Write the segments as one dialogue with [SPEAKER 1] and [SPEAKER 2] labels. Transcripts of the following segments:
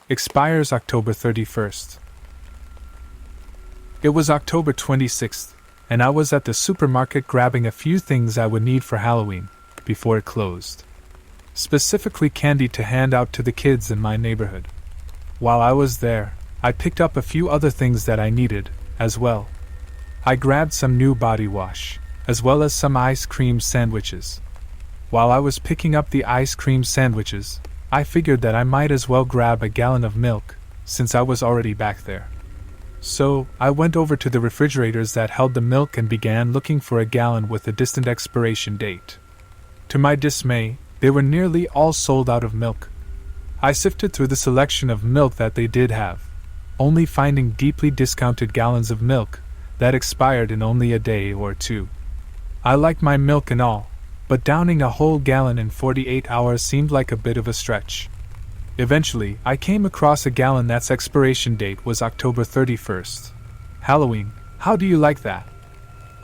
[SPEAKER 1] Expires October 31st. It was October 26th, and I was at the supermarket grabbing a few things I would need for Halloween, before it closed. Specifically candy to hand out to the kids in my neighborhood. While I was there, I picked up a few other things that I needed, as well. I grabbed some new body wash, as well as some ice cream sandwiches. While I was picking up the ice cream sandwiches, I figured that I might as well grab a gallon of milk, since I was already back there. So, I went over to the refrigerators that held the milk and began looking for a gallon with a distant expiration date. To my dismay, they were nearly all sold out of milk. I sifted through the selection of milk that they did have, only finding deeply discounted gallons of milk that expired in only a day or two. I liked my milk and all, but downing a whole gallon in 48 hours seemed like a bit of a stretch. Eventually, I came across a gallon that's expiration date was October 31st. Halloween, how do you like that?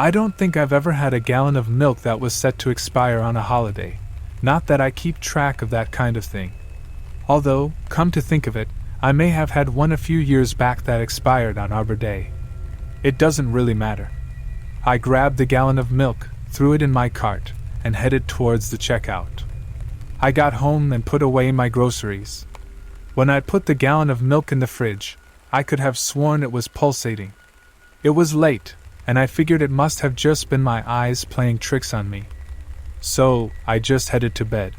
[SPEAKER 1] I don't think I've ever had a gallon of milk that was set to expire on a holiday. Not that I keep track of that kind of thing. Although, come to think of it, I may have had one a few years back that expired on Arbor Day. It doesn't really matter. I grabbed the gallon of milk, threw it in my cart, and headed towards the checkout. I got home and put away my groceries. When I put the gallon of milk in the fridge, I could have sworn it was pulsating. It was late, and I figured it must have just been my eyes playing tricks on me. So, I just headed to bed.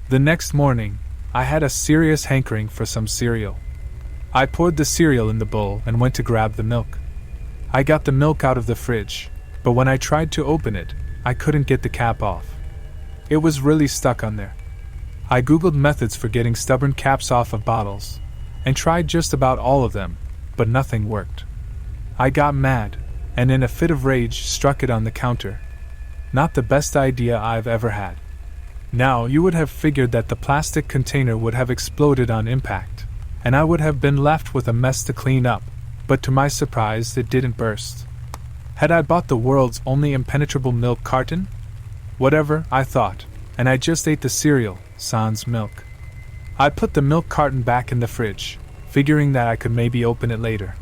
[SPEAKER 1] The next morning, I had a serious hankering for some cereal. I poured the cereal in the bowl and went to grab the milk. I got the milk out of the fridge, but when I tried to open it, I couldn't get the cap off. It was really stuck on there. I googled methods for getting stubborn caps off of bottles, and tried just about all of them, but nothing worked. I got mad, and in a fit of rage struck it on the counter. Not the best idea I've ever had. Now you would have figured that the plastic container would have exploded on impact, and I would have been left with a mess to clean up, but to my surprise it didn't burst. Had I bought the world's only impenetrable milk carton? Whatever, I thought, and I just ate the cereal, sans milk. I put the milk carton back in the fridge, figuring that I could maybe open it later.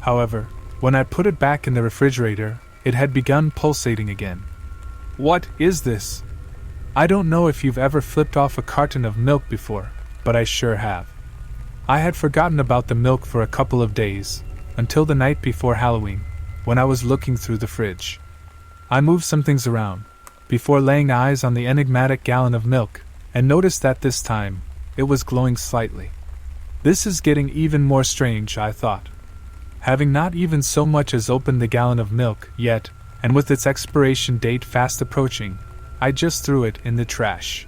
[SPEAKER 1] However, when I put it back in the refrigerator, it had begun pulsating again. What is this? I don't know if you've ever flipped off a carton of milk before, but I sure have. I had forgotten about the milk for a couple of days, until the night before Halloween, when I was looking through the fridge. I moved some things around, before laying eyes on the enigmatic gallon of milk, and noticed that this time, it was glowing slightly. This is getting even more strange, I thought. Having not even so much as opened the gallon of milk yet, and with its expiration date fast approaching, I just threw it in the trash.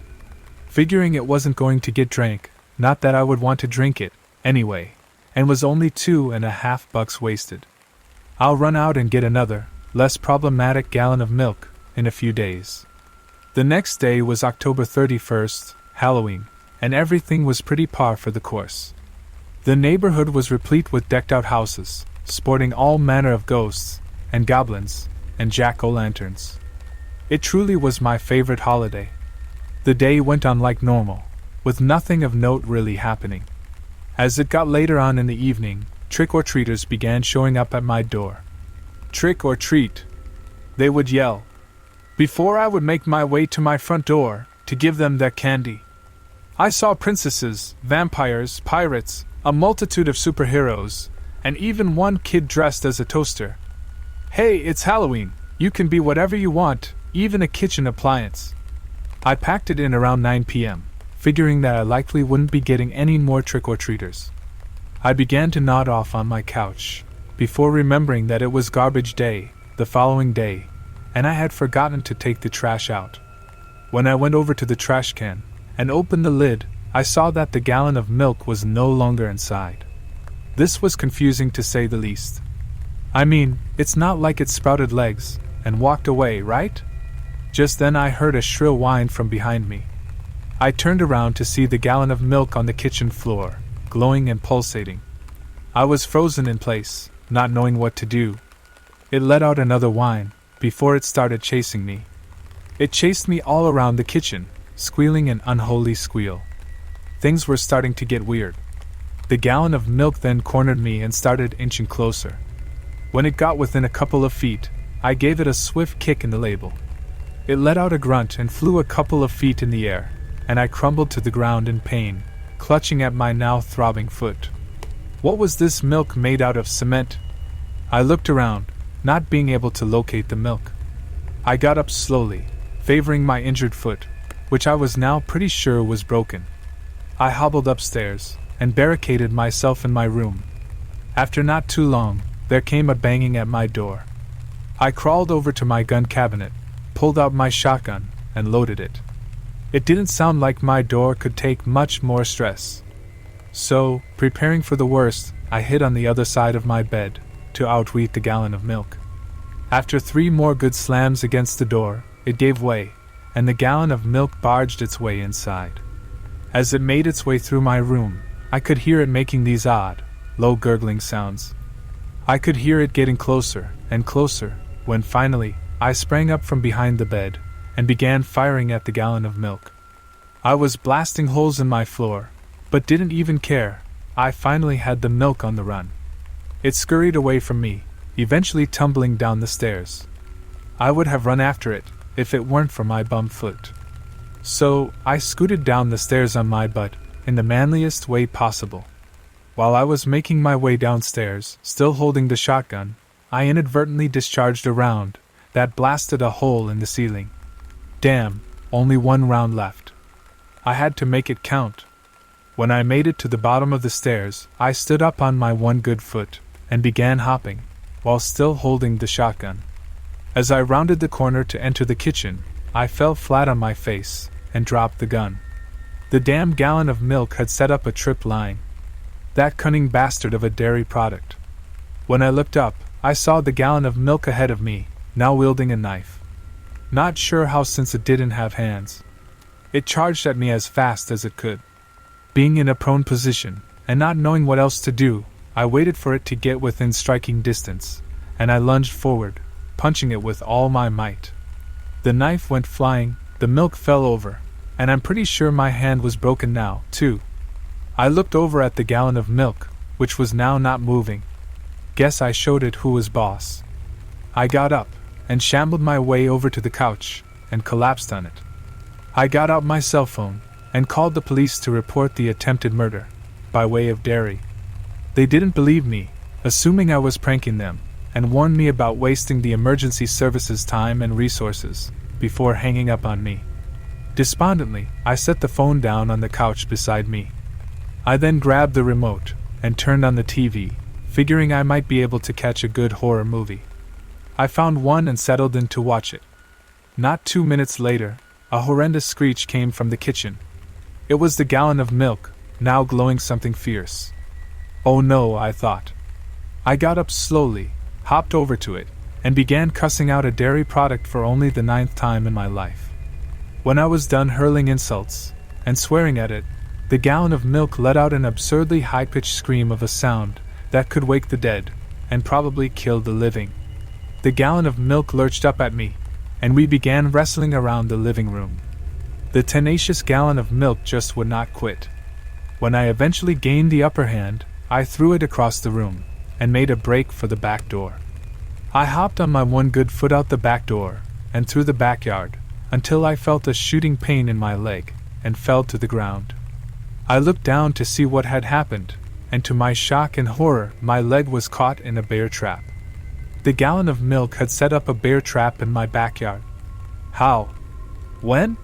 [SPEAKER 1] Figuring it wasn't going to get drank, not that I would want to drink it, anyway, and was only $2.50 wasted. I'll run out and get another, less problematic gallon of milk, in a few days. The next day was October 31st, Halloween, and everything was pretty par for the course. The neighborhood was replete with decked-out houses, sporting all manner of ghosts, and goblins, and jack-o'-lanterns. It truly was my favorite holiday. The day went on like normal, with nothing of note really happening. As it got later on in the evening, trick-or-treaters began showing up at my door. "Trick or treat," they would yell, before I would make my way to my front door to give them their candy. I saw princesses, vampires, pirates, a multitude of superheroes, and even one kid dressed as a toaster. Hey, it's Halloween, you can be whatever you want, even a kitchen appliance. I packed it in around 9 p.m., figuring that I likely wouldn't be getting any more trick-or-treaters. I began to nod off on my couch, before remembering that it was garbage day, the following day, and I had forgotten to take the trash out. When I went over to the trash can and opened the lid, I saw that the gallon of milk was no longer inside. This was confusing to say the least. I mean, it's not like it sprouted legs and walked away, right? Just then I heard a shrill whine from behind me. I turned around to see the gallon of milk on the kitchen floor, glowing and pulsating. I was frozen in place, not knowing what to do. It let out another whine, before it started chasing me. It chased me all around the kitchen, squealing an unholy squeal. Things were starting to get weird. The gallon of milk then cornered me and started inching closer. When it got within a couple of feet, I gave it a swift kick in the label. It let out a grunt and flew a couple of feet in the air, and I crumbled to the ground in pain, clutching at my now throbbing foot. What was this milk made out of? Cement? I looked around, not being able to locate the milk. I got up slowly, favoring my injured foot, which I was now pretty sure was broken. I hobbled upstairs and barricaded myself in my room. After not too long, there came a banging at my door. I crawled over to my gun cabinet, pulled out my shotgun, and loaded it. It didn't sound like my door could take much more stress. So, preparing for the worst, I hid on the other side of my bed to outweigh the gallon of milk. After 3 more good slams against the door, it gave way, and the gallon of milk barged its way inside. As it made its way through my room, I could hear it making these odd, low gurgling sounds. I could hear it getting closer and closer, when finally, I sprang up from behind the bed and began firing at the gallon of milk. I was blasting holes in my floor, but didn't even care. I finally had the milk on the run. It scurried away from me, eventually tumbling down the stairs. I would have run after it if it weren't for my bum foot. So, I scooted down the stairs on my butt in the manliest way possible. While I was making my way downstairs, still holding the shotgun, I inadvertently discharged a round that blasted a hole in the ceiling. Damn, only 1 round left. I had to make it count. When I made it to the bottom of the stairs, I stood up on my one good foot and began hopping, while still holding the shotgun. As I rounded the corner to enter the kitchen, I fell flat on my face and dropped the gun. The damn gallon of milk had set up a trip line. That cunning bastard of a dairy product. When I looked up, I saw the gallon of milk ahead of me, now wielding a knife. Not sure how, since it didn't have hands. It charged at me as fast as it could. Being in a prone position, and not knowing what else to do, I waited for it to get within striking distance, and I lunged forward, punching it with all my might. The knife went flying, the milk fell over, and I'm pretty sure my hand was broken now, too. I looked over at the gallon of milk, which was now not moving. Guess I showed it who was boss. I got up, and shambled my way over to the couch, and collapsed on it. I got out my cell phone, and called the police to report the attempted murder, by way of dairy. They didn't believe me, assuming I was pranking them, and warned me about wasting the emergency services' time and resources, before hanging up on me. Despondently, I set the phone down on the couch beside me. I then grabbed the remote, and turned on the TV, figuring I might be able to catch a good horror movie. I found one and settled in to watch it. Not 2 minutes later, a horrendous screech came from the kitchen. It was the gallon of milk, now glowing something fierce. Oh no, I thought. I got up slowly, hopped over to it, and began cussing out a dairy product for only the 9th time in my life. When I was done hurling insults and swearing at it, the gallon of milk let out an absurdly high-pitched scream of a sound that could wake the dead, and probably kill the living. The gallon of milk lurched up at me, and we began wrestling around the living room. The tenacious gallon of milk just would not quit. When I eventually gained the upper hand, I threw it across the room, and made a break for the back door. I hopped on my one good foot out the back door, and through the backyard, until I felt a shooting pain in my leg, and fell to the ground. I looked down to see what had happened, and to my shock and horror, my leg was caught in a bear trap. The gallon of milk had set up a bear trap in my backyard. How? When?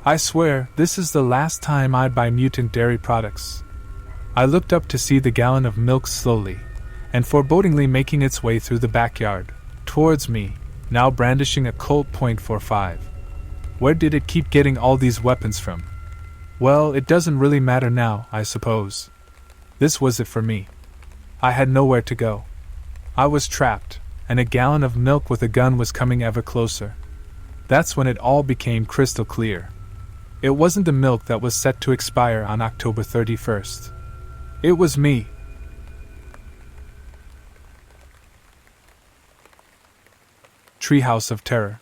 [SPEAKER 1] I swear, this is the last time I'd buy mutant dairy products. I looked up to see the gallon of milk slowly, and forebodingly making its way through the backyard, towards me, now brandishing a Colt .45. Where did it keep getting all these weapons from? Well, it doesn't really matter now, I suppose. This was it for me. I had nowhere to go. I was trapped, and a gallon of milk with a gun was coming ever closer. That's when it all became crystal clear. It wasn't the milk that was set to expire on October 31st. It was me. Treehouse of Terror.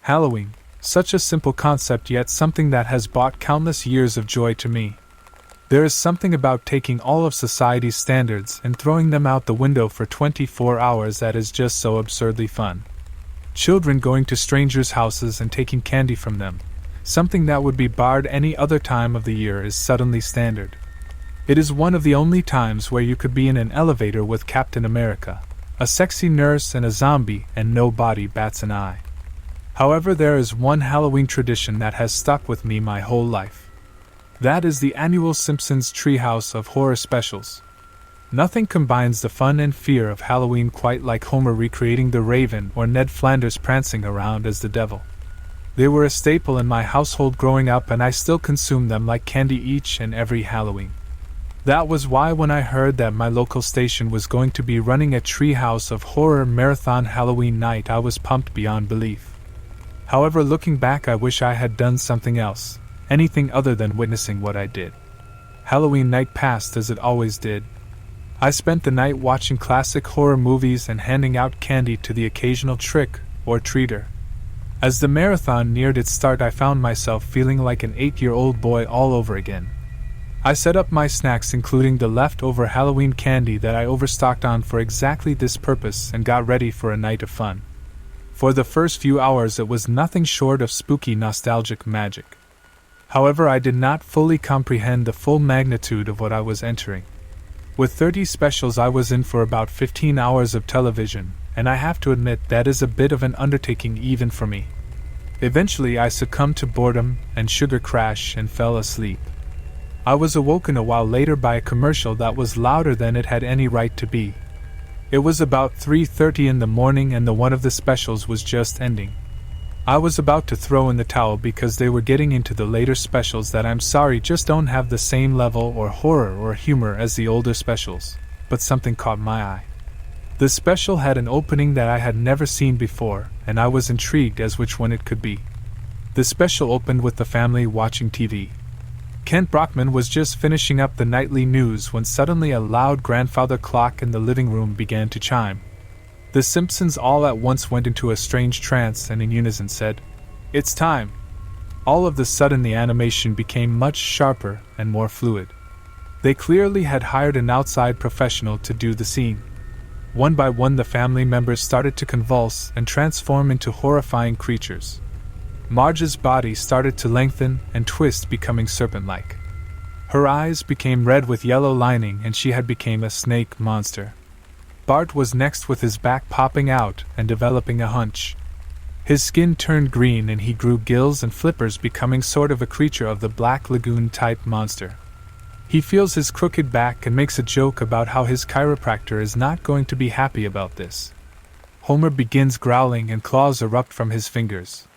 [SPEAKER 1] Halloween, such a simple concept yet something that has brought countless years of joy to me. There is something about taking all of society's standards and throwing them out the window for 24 hours that is just so absurdly fun. Children going to strangers' houses and taking candy from them, something that would be barred any other time of the year, is suddenly standard. It is one of the only times where you could be in an elevator with Captain America, a sexy nurse and a zombie, and nobody bats an eye. However, there is one Halloween tradition that has stuck with me my whole life. That is the annual Simpsons treehouse of horror specials. Nothing combines the fun and fear of Halloween quite like Homer recreating the Raven or Ned Flanders prancing around as the devil. They were a staple in my household growing up, and I still consume them like candy each and every Halloween. That was why when I heard that my local station was going to be running a treehouse of horror marathon Halloween night, I was pumped beyond belief. However, looking back, I wish I had done something else, anything other than witnessing what I did. Halloween night passed as it always did. I spent the night watching classic horror movies and handing out candy to the occasional trick or treater. As the marathon neared its start, I found myself feeling like an 8-year-old boy all over again. I set up my snacks, including the leftover Halloween candy that I overstocked on for exactly this purpose, and got ready for a night of fun. For the first few hours it was nothing short of spooky nostalgic magic. However, I did not fully comprehend the full magnitude of what I was entering. With 30 specials I was in for about 15 hours of television, and I have to admit that is a bit of an undertaking even for me. Eventually I succumbed to boredom and sugar crash and fell asleep. I was awoken a while later by a commercial that was louder than it had any right to be. It was about 3:30 in the morning and one of the specials was just ending. I was about to throw in the towel because they were getting into the later specials that, I'm sorry, just don't have the same level or horror or humor as the older specials, but something caught my eye. The special had an opening that I had never seen before, and I was intrigued as which one it could be. The special opened with the family watching TV. Kent Brockman was just finishing up the nightly news when suddenly a loud grandfather clock in the living room began to chime. The Simpsons all at once went into a strange trance and in unison said, "It's time." All of a sudden the animation became much sharper and more fluid. They clearly had hired an outside professional to do the scene. One by one the family members started to convulse and transform into horrifying creatures. Marge's body started to lengthen and twist, becoming serpent-like. Her eyes became red with yellow lining and she had become a snake monster. Bart was next, with his back popping out and developing a hunch. His skin turned green and he grew gills and flippers, becoming sort of a creature of the Black Lagoon-type monster. He feels his crooked back and makes a joke about how his chiropractor is not going to be happy about this. Homer begins growling and claws erupt from his fingers.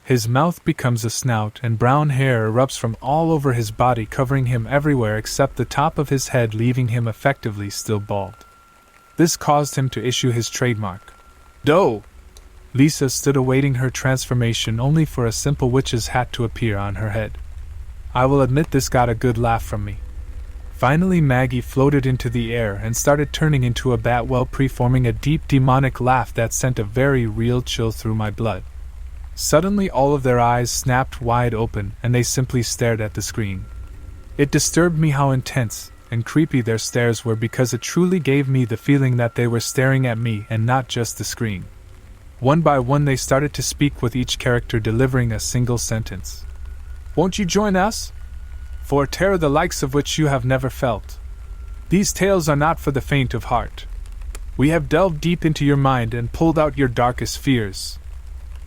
[SPEAKER 1] His mouth becomes a snout and brown hair erupts from all over his body, covering him everywhere except the top of his head, leaving him effectively still bald. This caused him to issue his trademark "Doe." Lisa stood awaiting her transformation only for a simple witch's hat to appear on her head. I will admit this got a good laugh from me. Finally Maggie floated into the air and started turning into a bat, while preforming a deep demonic laugh that sent a very real chill through my blood. Suddenly all of their eyes snapped wide open and they simply stared at the screen. It disturbed me how intense and creepy their stares were, because it truly gave me the feeling that they were staring at me and not just the screen. One by one they started to speak, with each character delivering a single sentence. "Won't you join us? For a terror the likes of which you have never felt. These tales are not for the faint of heart. We have delved deep into your mind and pulled out your darkest fears.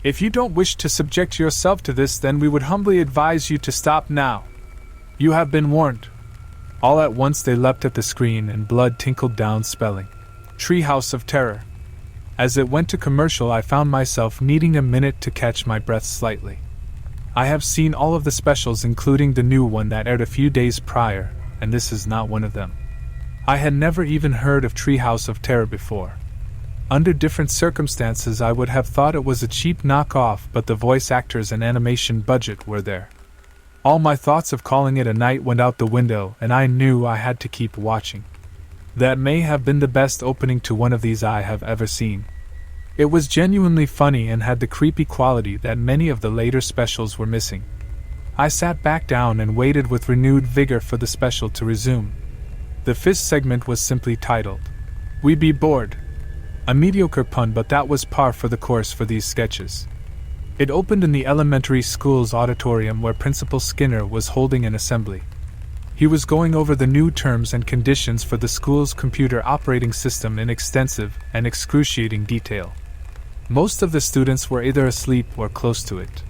[SPEAKER 1] If you don't wish to subject yourself to this, then we would humbly advise you to stop now. You have been warned." All at once they leapt at the screen and blood tinkled down, spelling "Treehouse of Terror." As it went to commercial I found myself needing a minute to catch my breath slightly. I have seen all of the specials, including the new one that aired a few days prior, and this is not one of them. I had never even heard of Treehouse of Terror before. Under different circumstances I would have thought it was a cheap knockoff, but the voice actors and animation budget were there. All my thoughts of calling it a night went out the window, and I knew I had to keep watching. That may have been the best opening to one of these I have ever seen. It was genuinely funny and had the creepy quality that many of the later specials were missing. I sat back down and waited with renewed vigor for the special to resume. The fifth segment was simply titled, "We Be Bored." A mediocre pun, but that was par for the course for these sketches. It opened in the elementary school's auditorium where Principal Skinner was holding an assembly. He was going over the new terms and conditions for the school's computer operating system in extensive and excruciating detail. Most of the students were either asleep or close to it.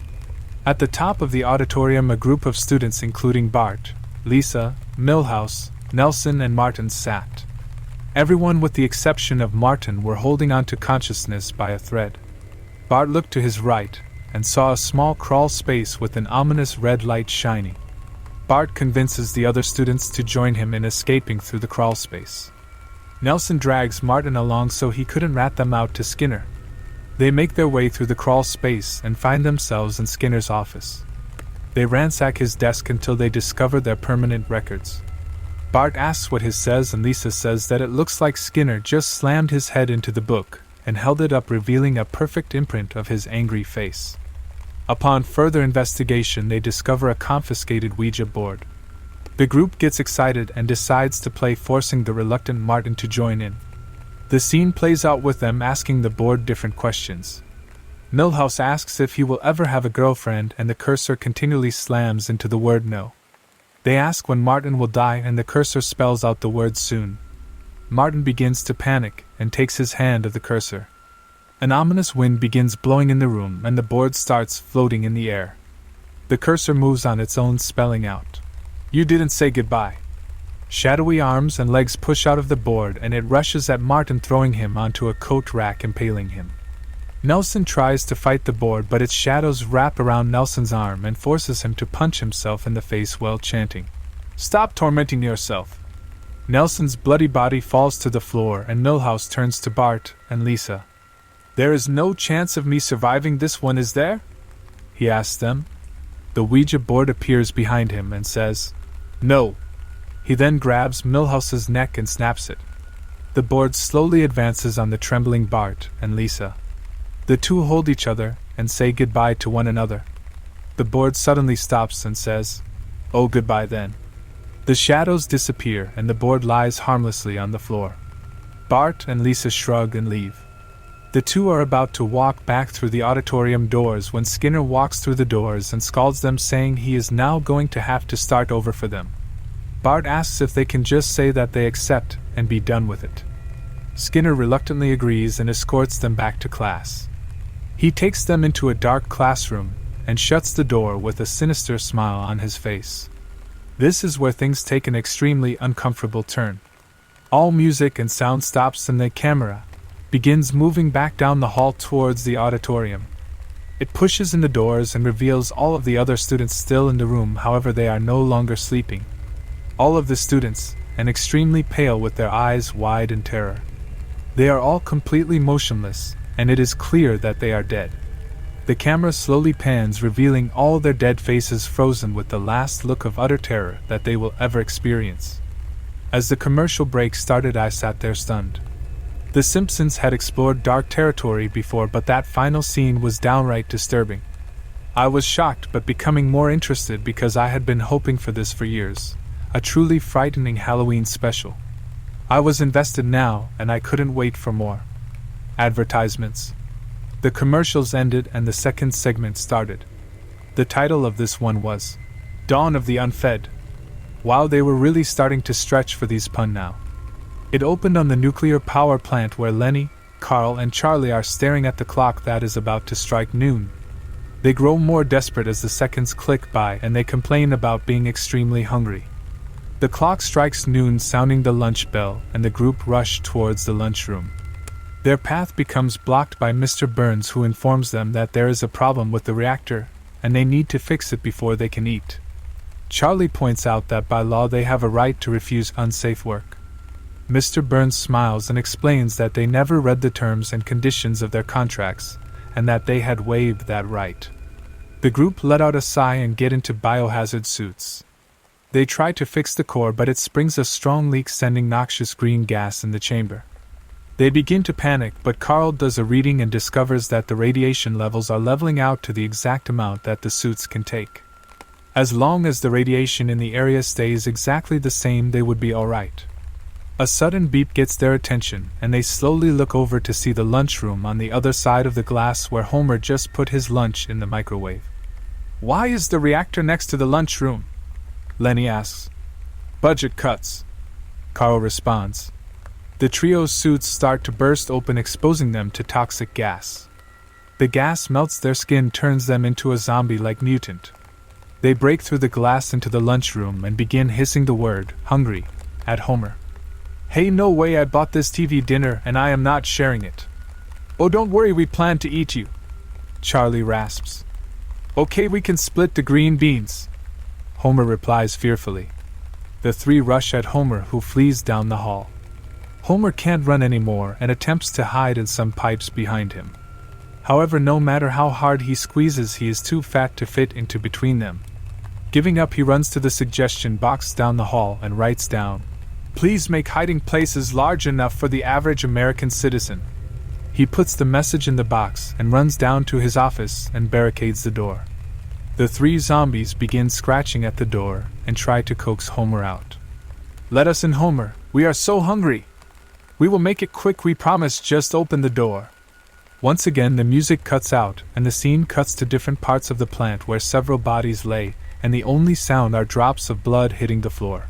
[SPEAKER 1] At the top of the auditorium, a group of students including Bart, Lisa, Milhouse, Nelson, and Martin sat. Everyone with the exception of Martin were holding on to consciousness by a thread. Bart looked to his right and saw a small crawl space with an ominous red light shining. Bart convinces the other students to join him in escaping through the crawl space. Nelson drags Martin along so he couldn't rat them out to Skinner. They make their way through the crawl space and find themselves in Skinner's office. They ransack his desk until they discover their permanent records. Bart asks what his says, and Lisa says that it looks like Skinner just slammed his head into the book and held it up, revealing a perfect imprint of his angry face. Upon further investigation, they discover a confiscated Ouija board. The group gets excited and decides to play, forcing the reluctant Martin to join in. The scene plays out with them asking the board different questions. Milhouse asks if he will ever have a girlfriend, and the cursor continually slams into the word no. They ask when Martin will die, and the cursor spells out the word soon. Martin begins to panic and takes his hand of the cursor. An ominous wind begins blowing in the room, and the board starts floating in the air. The cursor moves on its own, spelling out, "You didn't say goodbye." Shadowy arms and legs push out of the board, and it rushes at Martin, throwing him onto a coat rack, impaling him. Nelson tries to fight the board, but its shadows wrap around Nelson's arm and forces him to punch himself in the face while chanting, "Stop tormenting yourself." Nelson's bloody body falls to the floor, and Milhouse turns to Bart and Lisa. "There is no chance of me surviving this one, is there?" he asks them. The Ouija board appears behind him and says, "No." He then grabs Milhouse's neck and snaps it. The board slowly advances on the trembling Bart and Lisa. The two hold each other and say goodbye to one another. The board suddenly stops and says, "Oh, goodbye then." The shadows disappear and the board lies harmlessly on the floor. Bart and Lisa shrug and leave. The two are about to walk back through the auditorium doors when Skinner walks through the doors and scolds them, saying he is now going to have to start over for them. Bart asks if they can just say that they accept and be done with it. Skinner reluctantly agrees and escorts them back to class. He takes them into a dark classroom and shuts the door with a sinister smile on his face. This is where things take an extremely uncomfortable turn. All music and sound stops and the camera begins moving back down the hall towards the auditorium. It pushes in the doors and reveals all of the other students still in the room, however they are no longer sleeping. All of the students, and extremely pale with their eyes wide in terror. They are all completely motionless, and it is clear that they are dead. The camera slowly pans, revealing all their dead faces frozen with the last look of utter terror that they will ever experience. As the commercial break started, I sat there stunned. The Simpsons had explored dark territory before, but that final scene was downright disturbing. I was shocked but becoming more interested because I had been hoping for this for years. A truly frightening Halloween special. I was invested now, and I couldn't wait for more. Advertisements. The commercials ended and the second segment started. The title of this one was Dawn of the Unfed. Wow, they were really starting to stretch for these puns now. It opened on the nuclear power plant where Lenny, Carl, and Charlie are staring at the clock that is about to strike noon. They grow more desperate as the seconds click by, and they complain about being extremely hungry. The clock strikes noon, sounding the lunch bell, and the group rush towards the lunchroom. Their path becomes blocked by Mr. Burns, who informs them that there is a problem with the reactor, and they need to fix it before they can eat. Charlie points out that by law they have a right to refuse unsafe work. Mr. Burns smiles and explains that they never read the terms and conditions of their contracts, and that they had waived that right. The group let out a sigh and get into biohazard suits. They try to fix the core, but it springs a strong leak, sending noxious green gas in the chamber. They begin to panic, but Carl does a reading and discovers that the radiation levels are leveling out to the exact amount that the suits can take. As long as the radiation in the area stays exactly the same, they would be alright. A sudden beep gets their attention, and they slowly look over to see the lunchroom on the other side of the glass where Homer just put his lunch in the microwave. "Why is the reactor next to the lunchroom?" Lenny asks. "Budget cuts," Carl responds. The trio's suits start to burst open, exposing them to toxic gas. The gas melts their skin, turns them into a zombie-like mutant. They break through the glass into the lunchroom and begin hissing the word, "hungry," at Homer. "Hey, no way, I bought this TV dinner and I am not sharing it." "Oh, don't worry, we plan to eat you," Charlie rasps. "Okay, we can split the green beans," Homer replies fearfully. The three rush at Homer, who flees down the hall. Homer can't run anymore and attempts to hide in some pipes behind him. However, no matter how hard he squeezes, he is too fat to fit into between them. Giving up, he runs to the suggestion box down the hall and writes down, "Please make hiding places large enough for the average American citizen." He puts the message in the box and runs down to his office and barricades the door. The three zombies begin scratching at the door and try to coax Homer out. "Let us in, Homer, we are so hungry." "We will make it quick, we promise, just open the door." Once again the music cuts out and the scene cuts to different parts of the plant where several bodies lay, and the only sound are drops of blood hitting the floor.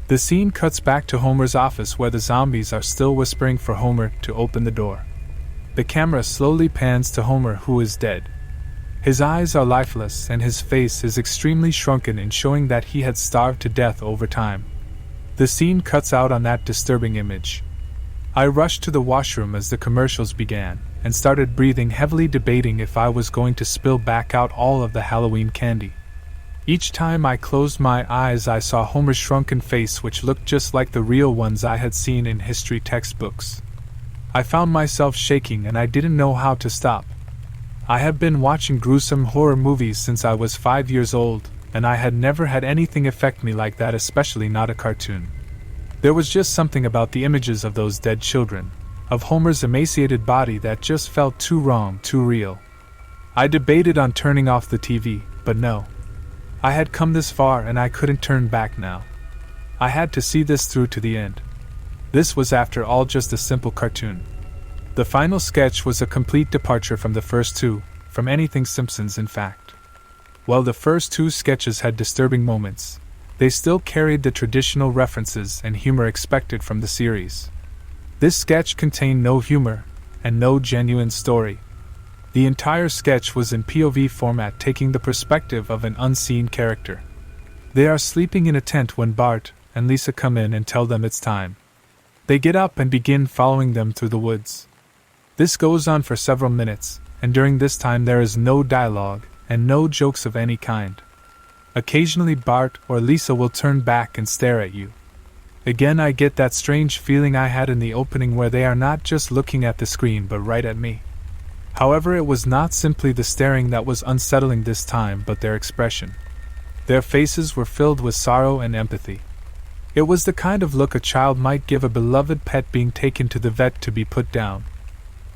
[SPEAKER 1] The scene cuts back to Homer's office where the zombies are still whispering for Homer to open the door. The camera slowly pans to Homer, who is dead. His eyes are lifeless and his face is extremely shrunken, in showing that he had starved to death over time. The scene cuts out on that disturbing image. I rushed to the washroom as the commercials began, and started breathing heavily, debating if I was going to spill back out all of the Halloween candy. Each time I closed my eyes, I saw Homer's shrunken face, which looked just like the real ones I had seen in history textbooks. I found myself shaking and I didn't know how to stop. I have been watching gruesome horror movies since I was 5 years old, and I had never had anything affect me like that, especially not a cartoon. There was just something about the images of those dead children, of Homer's emaciated body, that just felt too wrong, too real. I debated on turning off the TV, but no. I had come this far and I couldn't turn back now. I had to see this through to the end. This was, after all, just a simple cartoon. The final sketch was a complete departure from the first two, from anything Simpsons, in fact. While the first two sketches had disturbing moments, they still carried the traditional references and humor expected from the series. This sketch contained no humor, and no genuine story. The entire sketch was in POV format, taking the perspective of an unseen character. They are sleeping in a tent when Bart and Lisa come in and tell them it's time. They get up and begin following them through the woods. This goes on for several minutes, and during this time there is no dialogue, and no jokes of any kind. Occasionally Bart or Lisa will turn back and stare at you. Again, I get that strange feeling I had in the opening, where they are not just looking at the screen but right at me. However, it was not simply the staring that was unsettling this time, but their expression. Their faces were filled with sorrow and empathy. It was the kind of look a child might give a beloved pet being taken to the vet to be put down.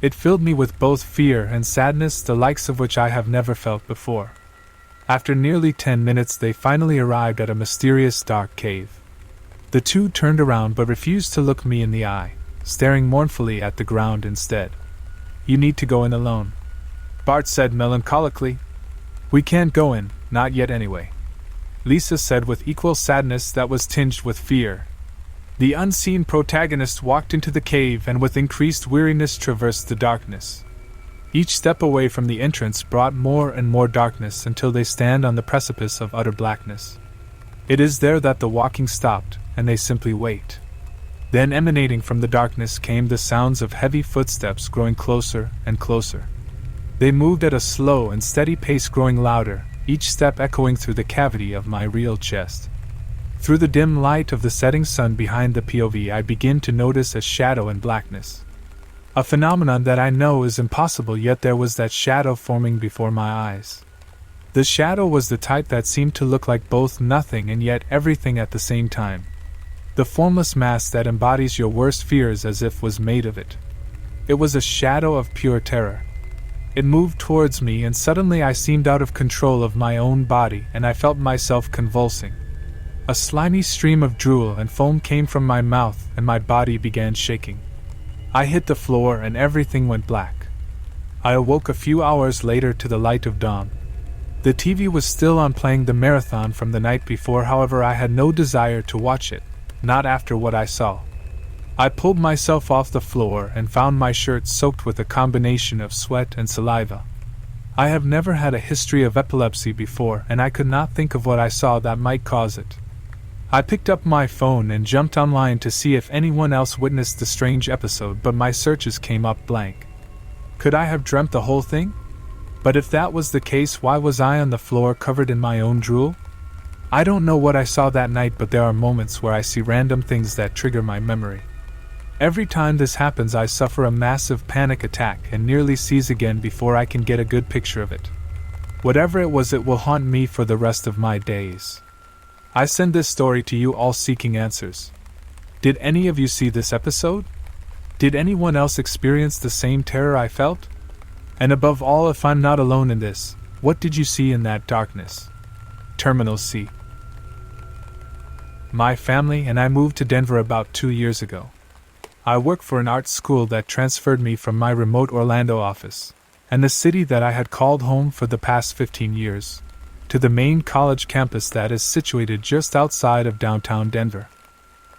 [SPEAKER 1] It filled me with both fear and sadness, the likes of which I have never felt before. After nearly 10 minutes, they finally arrived at a mysterious dark cave. The two turned around but refused to look me in the eye, staring mournfully at the ground instead. "You need to go in alone," Bart said melancholically. "We can't go in, not yet anyway," Lisa said with equal sadness that was tinged with fear. The unseen protagonist walked into the cave and with increased weariness traversed the darkness. Each step away from the entrance brought more and more darkness until they stand on the precipice of utter blackness. It is there that the walking stopped, and they simply wait. Then, emanating from the darkness, came the sounds of heavy footsteps growing closer and closer. They moved at a slow and steady pace, growing louder, each step echoing through the cavity of my real chest. Through the dim light of the setting sun behind the POV, I begin to notice a shadow in blackness. A phenomenon that I know is impossible, yet there was that shadow forming before my eyes. The shadow was the type that seemed to look like both nothing and yet everything at the same time. The formless mass that embodies your worst fears as if was made of it. It was a shadow of pure terror. It moved towards me, and suddenly I seemed out of control of my own body, and I felt myself convulsing. A slimy stream of drool and foam came from my mouth, and my body began shaking. I hit the floor and everything went black. I awoke a few hours later to the light of dawn. The TV was still on, playing the marathon from the night before. However, I had no desire to watch it, not after what I saw. I pulled myself off the floor and found my shirt soaked with a combination of sweat and saliva. I have never had a history of epilepsy before, and I could not think of what I saw that might cause it. I picked up my phone and jumped online to see if anyone else witnessed the strange episode, but my searches came up blank. Could I have dreamt the whole thing? But if that was the case, why was I on the floor covered in my own drool? I don't know what I saw that night, but there are moments where I see random things that trigger my memory. Every time this happens, I suffer a massive panic attack and nearly seize again before I can get a good picture of it. Whatever it was, it will haunt me for the rest of my days. I send this story to you all seeking answers. Did any of you see this episode? Did anyone else experience the same terror I felt? And above all, if I'm not alone in this, what did you see in that darkness? Terminal C. My family and I moved to Denver about 2 years ago. I work for an art school that transferred me from my remote Orlando office, and the city that I had called home for the past 15 years, to the main college campus that is situated just outside of downtown Denver.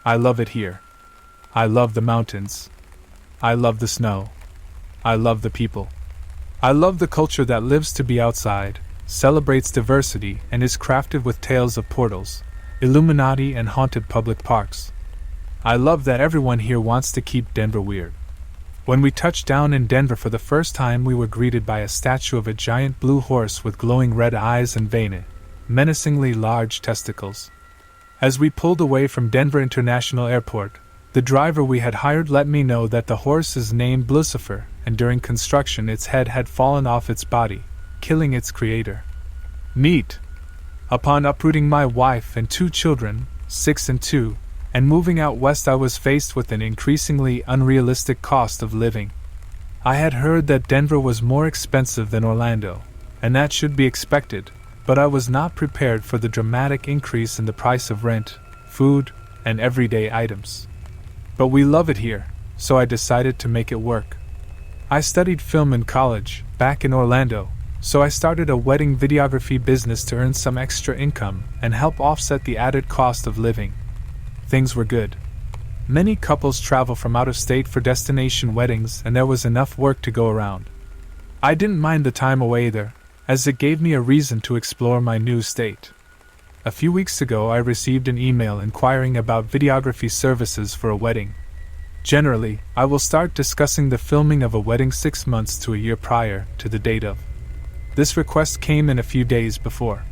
[SPEAKER 1] I love it here. I love the mountains. I love the snow. I love the people. I love the culture that lives to be outside, celebrates diversity, and is crafted with tales of portals, Illuminati, and haunted public parks. I love that everyone here wants to keep Denver weird. When we touched down in Denver for the first time, we were greeted by a statue of a giant blue horse with glowing red eyes and menacingly large testicles. As we pulled away from Denver International Airport, the driver we had hired let me know that the horse is named Lucifer, and during construction its head had fallen off its body, killing its creator. Neat! Upon uprooting my wife and 2 children, 6 and 2, and moving out west, I was faced with an increasingly unrealistic cost of living. I had heard that Denver was more expensive than Orlando, and that should be expected, but I was not prepared for the dramatic increase in the price of rent, food, and everyday items. But we love it here, so I decided to make it work. I studied film in college, back in Orlando, so I started a wedding videography business to earn some extra income and help offset the added cost of living. Things were good. Many couples travel from out of state for destination weddings, and there was enough work to go around. I didn't mind the time away there, as it gave me a reason to explore my new state. A few weeks ago, I received an email inquiring about videography services for a wedding. Generally, I will start discussing the filming of a wedding 6 months to a year prior to the date of. This request came in a few days before.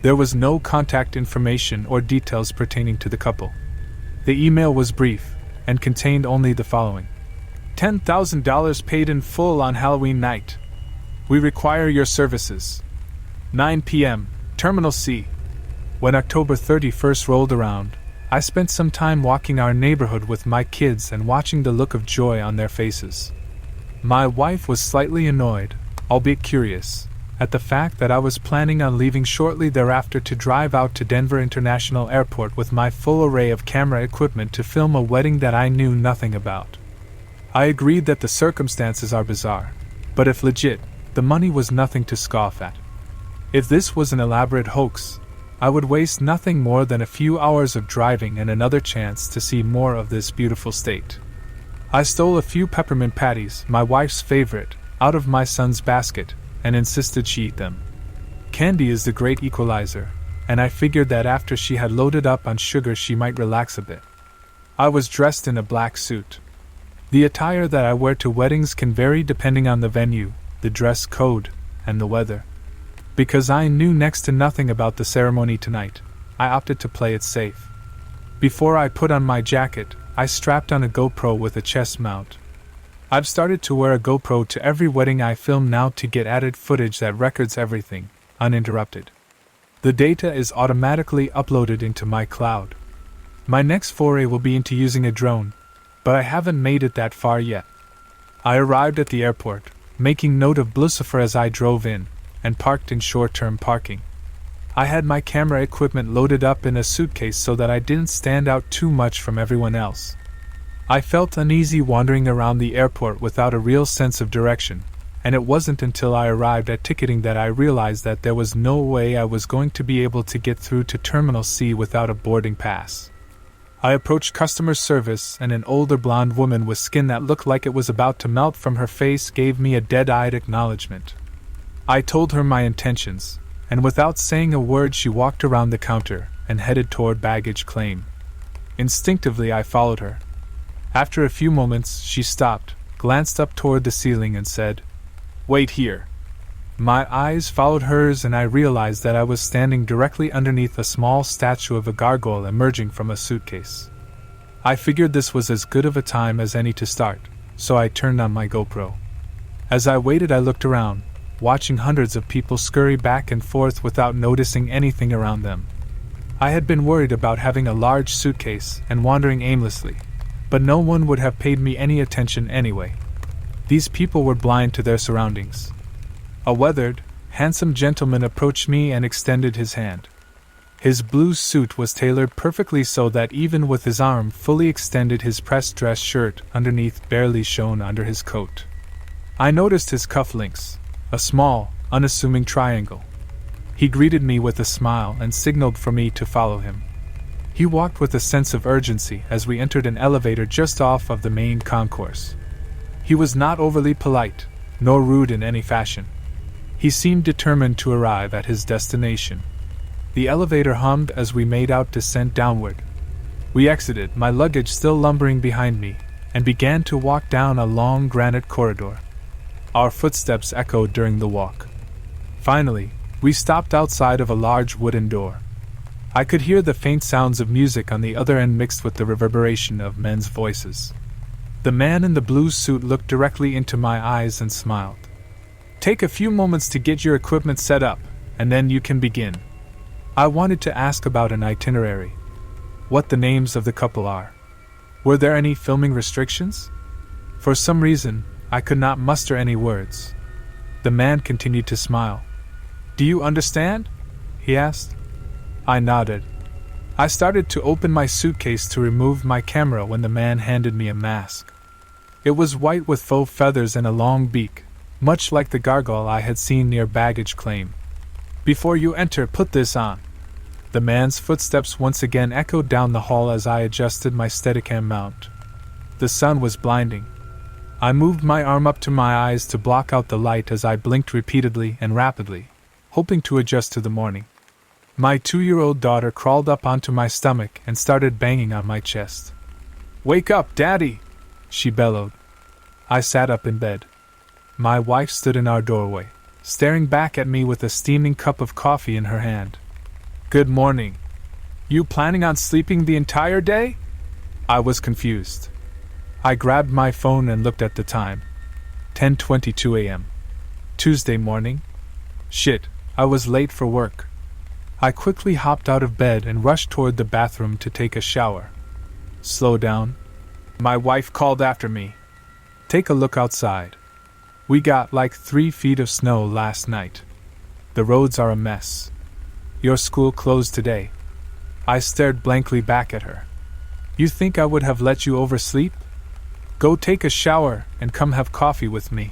[SPEAKER 1] There was no contact information or details pertaining to the couple. The email was brief, and contained only the following. $10,000 paid in full on Halloween night. We require your services. 9 p.m., Terminal C. When October 31st rolled around, I spent some time walking our neighborhood with my kids and watching the look of joy on their faces. My wife was slightly annoyed, albeit curious, at the fact that I was planning on leaving shortly thereafter to drive out to Denver International Airport with my full array of camera equipment to film a wedding that I knew nothing about. I agreed that the circumstances are bizarre, but if legit, the money was nothing to scoff at. If this was an elaborate hoax, I would waste nothing more than a few hours of driving and another chance to see more of this beautiful state. I stole a few peppermint patties, my wife's favorite, out of my son's basket, and insisted she eat them. Candy is the great equalizer, and I figured that after she had loaded up on sugar she might relax a bit. I was dressed in a black suit. The attire that I wear to weddings can vary depending on the venue, the dress code, and the weather. Because I knew next to nothing about the ceremony tonight, I opted to play it safe. Before I put on my jacket, I strapped on a GoPro with a chest mount. I've started to wear a GoPro to every wedding I film now to get added footage that records everything, uninterrupted. The data is automatically uploaded into my cloud. My next foray will be into using a drone, but I haven't made it that far yet. I arrived at the airport, making note of Lucifer as I drove in, and parked in short-term parking. I had my camera equipment loaded up in a suitcase so that I didn't stand out too much from everyone else. I felt uneasy wandering around the airport without a real sense of direction, and it wasn't until I arrived at ticketing that I realized that there was no way I was going to be able to get through to Terminal C without a boarding pass. I approached customer service, and an older blonde woman with skin that looked like it was about to melt from her face gave me a dead-eyed acknowledgement. I told her my intentions, and without saying a word she walked around the counter and headed toward baggage claim. Instinctively I followed her. After a few moments she stopped, glanced up toward the ceiling and said, "Wait here." My eyes followed hers and I realized that I was standing directly underneath a small statue of a gargoyle emerging from a suitcase. I figured this was as good of a time as any to start, so I turned on my GoPro. As I waited I looked around, watching hundreds of people scurry back and forth without noticing anything around them. I had been worried about having a large suitcase and wandering aimlessly, but no one would have paid me any attention anyway. These people were blind to their surroundings. A weathered, handsome gentleman approached me and extended his hand. His blue suit was tailored perfectly so that even with his arm fully extended his pressed dress shirt underneath barely shone under his coat. I noticed his cufflinks, a small, unassuming triangle. He greeted me with a smile and signaled for me to follow him. He walked with a sense of urgency as we entered an elevator just off of the main concourse. He was not overly polite, nor rude in any fashion. He seemed determined to arrive at his destination. The elevator hummed as we made our descent downward. We exited, my luggage still lumbering behind me, and began to walk down a long granite corridor. Our footsteps echoed during the walk. Finally, we stopped outside of a large wooden door. I could hear the faint sounds of music on the other end mixed with the reverberation of men's voices. The man in the blue suit looked directly into my eyes and smiled. "Take a few moments to get your equipment set up, and then you can begin." I wanted to ask about an itinerary. What the names of the couple are. Were there any filming restrictions? For some reason, I could not muster any words. The man continued to smile. "Do you understand?" he asked. I nodded. I started to open my suitcase to remove my camera when the man handed me a mask. It was white with faux feathers and a long beak, much like the gargoyle I had seen near baggage claim. "Before you enter, put this on." The man's footsteps once again echoed down the hall as I adjusted my Steadicam mount. The sun was blinding. I moved my arm up to my eyes to block out the light as I blinked repeatedly and rapidly, hoping to adjust to the morning. My 2-year-old daughter crawled up onto my stomach and started banging on my chest. "Wake up, Daddy!" she bellowed. I sat up in bed. My wife stood in our doorway, staring back at me with a steaming cup of coffee in her hand. "Good morning. You planning on sleeping the entire day?" I was confused. I grabbed my phone and looked at the time. 10:22 a.m. Tuesday morning? Shit, I was late for work. I quickly hopped out of bed and rushed toward the bathroom to take a shower. "Slow down." My wife called after me. "Take a look outside. We got like 3 feet of snow last night. The roads are a mess. Your school closed today." I stared blankly back at her. "You think I would have let you oversleep? Go take a shower and come have coffee with me."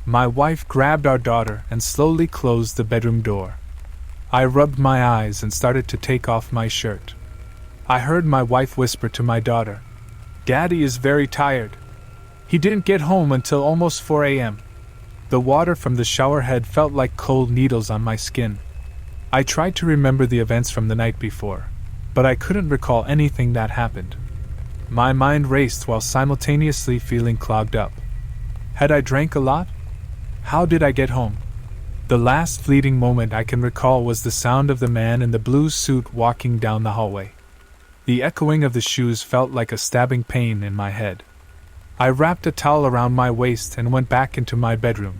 [SPEAKER 1] My wife grabbed our daughter and slowly closed the bedroom door. I rubbed my eyes and started to take off my shirt. I heard my wife whisper to my daughter, "Daddy is very tired. He didn't get home until almost 4 a.m. The water from the shower head felt like cold needles on my skin. I tried to remember the events from the night before, but I couldn't recall anything that happened. My mind raced while simultaneously feeling clogged up. Had I drank a lot? How did I get home? The last fleeting moment I can recall was the sound of the man in the blue suit walking down the hallway. The echoing of the shoes felt like a stabbing pain in my head. I wrapped a towel around my waist and went back into my bedroom.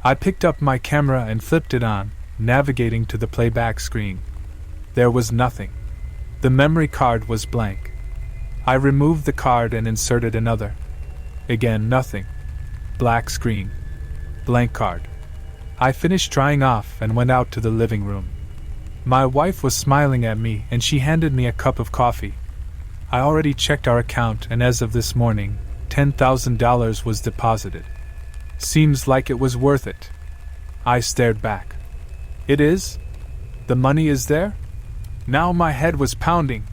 [SPEAKER 1] I picked up my camera and flipped it on, navigating to the playback screen. There was nothing. The memory card was blank. I removed the card and inserted another. Again, nothing. Black screen. Blank card. I finished drying off and went out to the living room. My wife was smiling at me and she handed me a cup of coffee. I already checked our account and as of this morning, $10,000 was deposited. Seems like it was worth it. I stared back. It is? The money is there? Now my head was pounding.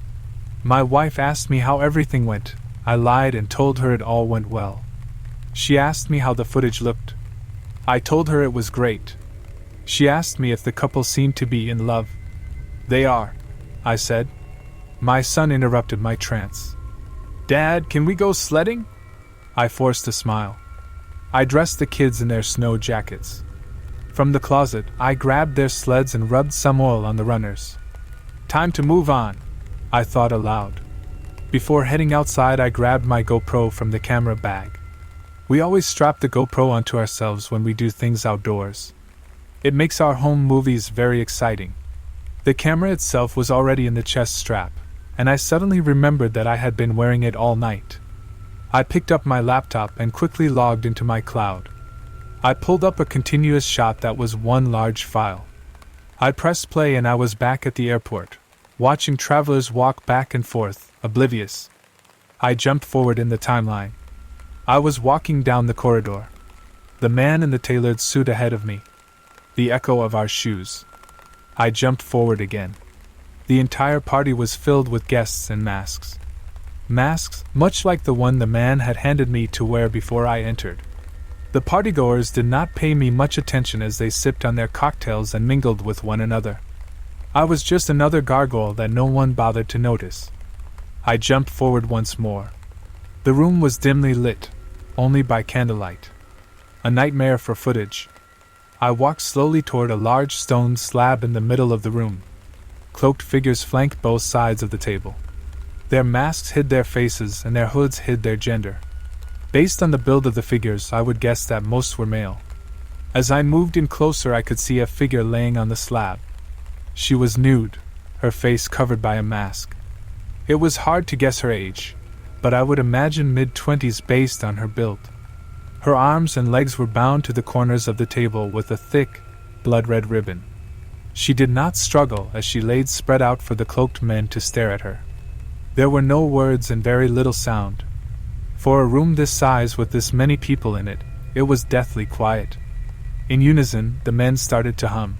[SPEAKER 1] My wife asked me how everything went. I lied and told her it all went well. She asked me how the footage looked. I told her it was great. She asked me if the couple seemed to be in love. They are, I said. My son interrupted my trance. Dad, can we go sledding? I forced a smile. I dressed the kids in their snow jackets. From the closet, I grabbed their sleds and rubbed some oil on the runners. Time to move on, I thought aloud. Before heading outside, I grabbed my GoPro from the camera bag. We always strap the GoPro onto ourselves when we do things outdoors. It makes our home movies very exciting. The camera itself was already in the chest strap, and I suddenly remembered that I had been wearing it all night. I picked up my laptop and quickly logged into my cloud. I pulled up a continuous shot that was one large file. I pressed play and I was back at the airport, watching travelers walk back and forth, oblivious. I jumped forward in the timeline. I was walking down the corridor. The man in the tailored suit ahead of me. The echo of our shoes. I jumped forward again. The entire party was filled with guests in masks. Masks, much like the one the man had handed me to wear before I entered. The partygoers did not pay me much attention as they sipped on their cocktails and mingled with one another. I was just another gargoyle that no one bothered to notice. I jumped forward once more. The room was dimly lit, only by candlelight. A nightmare for footage. I walked slowly toward a large stone slab in the middle of the room. Cloaked figures flanked both sides of the table. Their masks hid their faces and their hoods hid their gender. Based on the build of the figures, I would guess that most were male. As I moved in closer, I could see a figure laying on the slab. She was nude, her face covered by a mask. It was hard to guess her age, but I would imagine mid-20s based on her build. Her arms and legs were bound to the corners of the table with a thick, blood-red ribbon. She did not struggle as she laid spread out for the cloaked men to stare at her. There were no words and very little sound. For a room this size with this many people in it, it was deathly quiet. In unison, the men started to hum.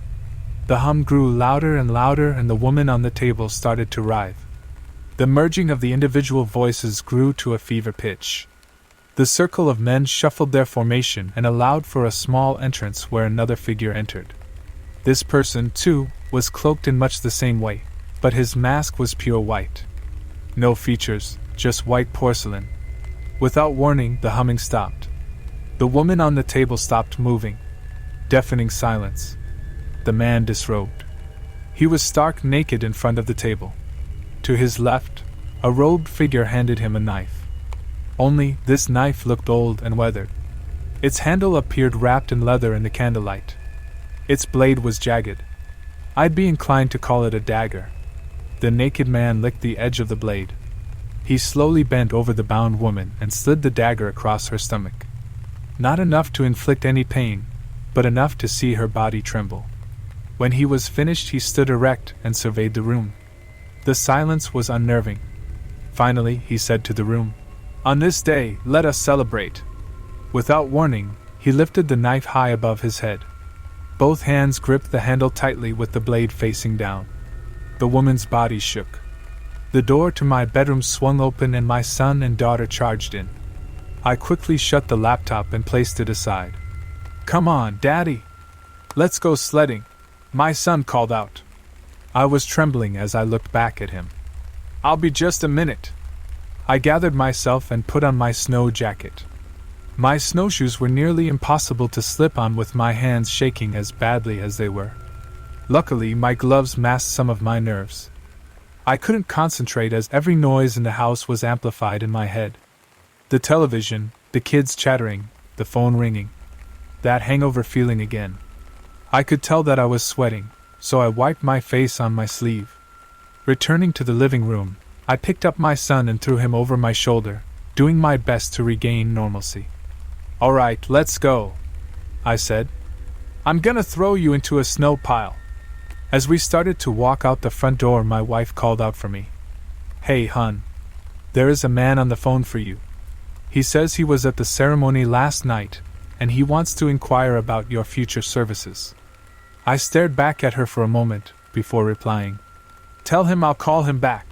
[SPEAKER 1] The hum grew louder and louder and the woman on the table started to writhe. The merging of the individual voices grew to a fever pitch. The circle of men shuffled their formation and allowed for a small entrance where another figure entered. This person, too, was cloaked in much the same way, but his mask was pure white. No features, just white porcelain. Without warning, the humming stopped. The woman on the table stopped moving. Deafening silence. The man disrobed. He was stark naked in front of the table. To his left, a robed figure handed him a knife. Only, this knife looked old and weathered. Its handle appeared wrapped in leather in the candlelight. Its blade was jagged. I'd be inclined to call it a dagger. The naked man licked the edge of the blade. He slowly bent over the bound woman and slid the dagger across her stomach. Not enough to inflict any pain, but enough to see her body tremble. When he was finished, he stood erect and surveyed the room. The silence was unnerving. Finally, he said to the room, "On this day, let us celebrate." Without warning, he lifted the knife high above his head. Both hands gripped the handle tightly with the blade facing down. The woman's body shook. The door to my bedroom swung open and my son and daughter charged in. I quickly shut the laptop and placed it aside. "Come on, Daddy! Let's go sledding," my son called out. I was trembling as I looked back at him. "I'll be just a minute." I gathered myself and put on my snow jacket. My snowshoes were nearly impossible to slip on with my hands shaking as badly as they were. Luckily, my gloves masked some of my nerves. I couldn't concentrate as every noise in the house was amplified in my head. The television, the kids chattering, the phone ringing. That hangover feeling again. I could tell that I was sweating, so I wiped my face on my sleeve. Returning to the living room, I picked up my son and threw him over my shoulder, doing my best to regain normalcy. "All right, let's go." I said. I'm gonna throw you into a snow pile. As we started to walk out the front door, my wife called out for me. Hey, hun. There is a man on the phone for you. He says he was at the ceremony last night, and he wants to inquire about your future services. I stared back at her for a moment, before replying. Tell him I'll call him back.